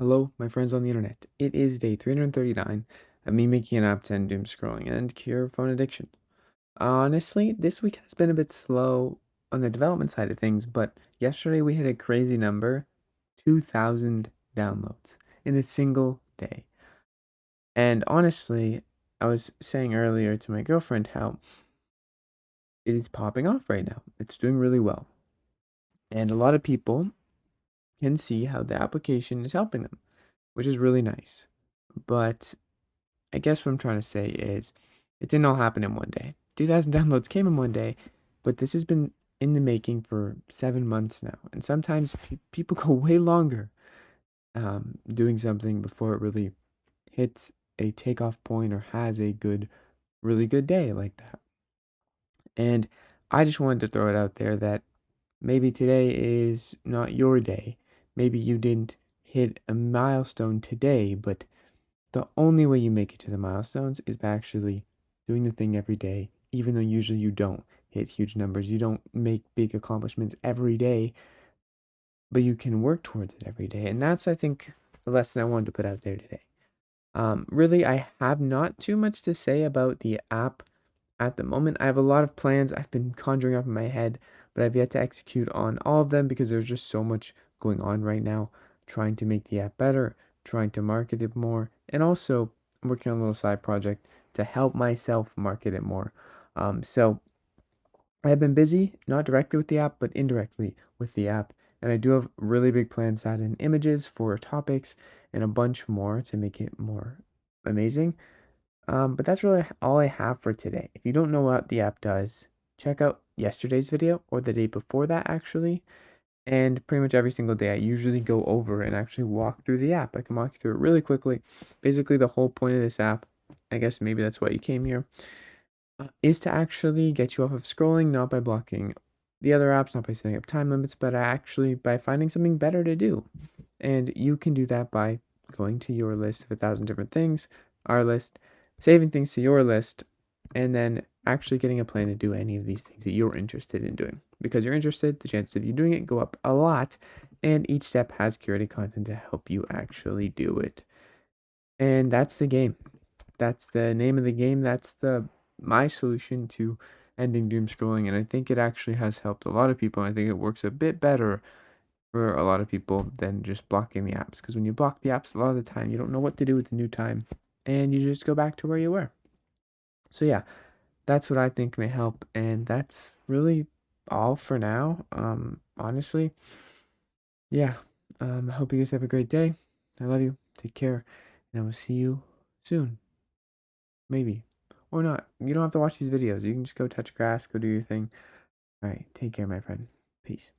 Hello, my friends on the internet. It is day 339 of me making an app to end doom scrolling and cure phone addiction. Honestly, this week has been a bit slow on the development side of things, but yesterday we hit a crazy number, 2,000 downloads in a single day. And honestly, I was saying earlier to my girlfriend how it is popping off right now. It's doing really well. And a lot of people can see how the application is helping them, which is really nice. But I guess what I'm trying to say is it didn't all happen in one day. 2,000 downloads came in one day, but this has been in the making for 7 months now. And sometimes people go way longer doing something before it really hits a takeoff point or has a really good day like that. And I just wanted to throw it out there that maybe today is not your day. Maybe you didn't hit a milestone today, but the only way you make it to the milestones is by actually doing the thing every day, even though usually you don't hit huge numbers. You don't make big accomplishments every day, but you can work towards it every day. And that's, I think, the lesson I wanted to put out there today. Really, I have not too much to say about the app at the moment. I have a lot of plans I've been conjuring up in my head, but I've yet to execute on all of them because there's just so much going on right now, trying to make the app better, trying to market it more, and also I'm working on a little side project to help myself market it more. So I have been busy, not directly with the app, but indirectly with the app. And I do have really big plans to add in images for topics and a bunch more to make it more amazing. But that's really all I have for today. If you don't know what the app does, check out yesterday's video or the day before that actually. And pretty much every single day I usually go over and actually walk through the app. I can walk you through it really quickly. Basically the whole point of this app, I guess maybe that's why you came here, is to actually get you off of scrolling, not by blocking the other apps, not by setting up time limits, but actually by finding something better to do. And you can do that by going to your list of 1,000 different things, our list, saving things to your list, and then actually getting a plan to do any of these things that you're interested in doing. Because you're interested, the chances of you doing it go up a lot, and each step has curated content to help you actually do it. And that's the game. That's the name of the game. That's the my solution to ending doom scrolling, and I think it actually has helped a lot of people. I think it works a bit better for a lot of people than just blocking the apps. Because when you block the apps, a lot of the time you don't know what to do with the new time, and you just go back to where you were. So yeah, that's what I think may help, and that's really all for now. Honestly, yeah. I hope you guys have a great day. I love you. Take care, and I will see you soon. Maybe. Or not. You don't have to watch these videos. You can just go touch grass, go do your thing. Alright, take care, my friend. Peace.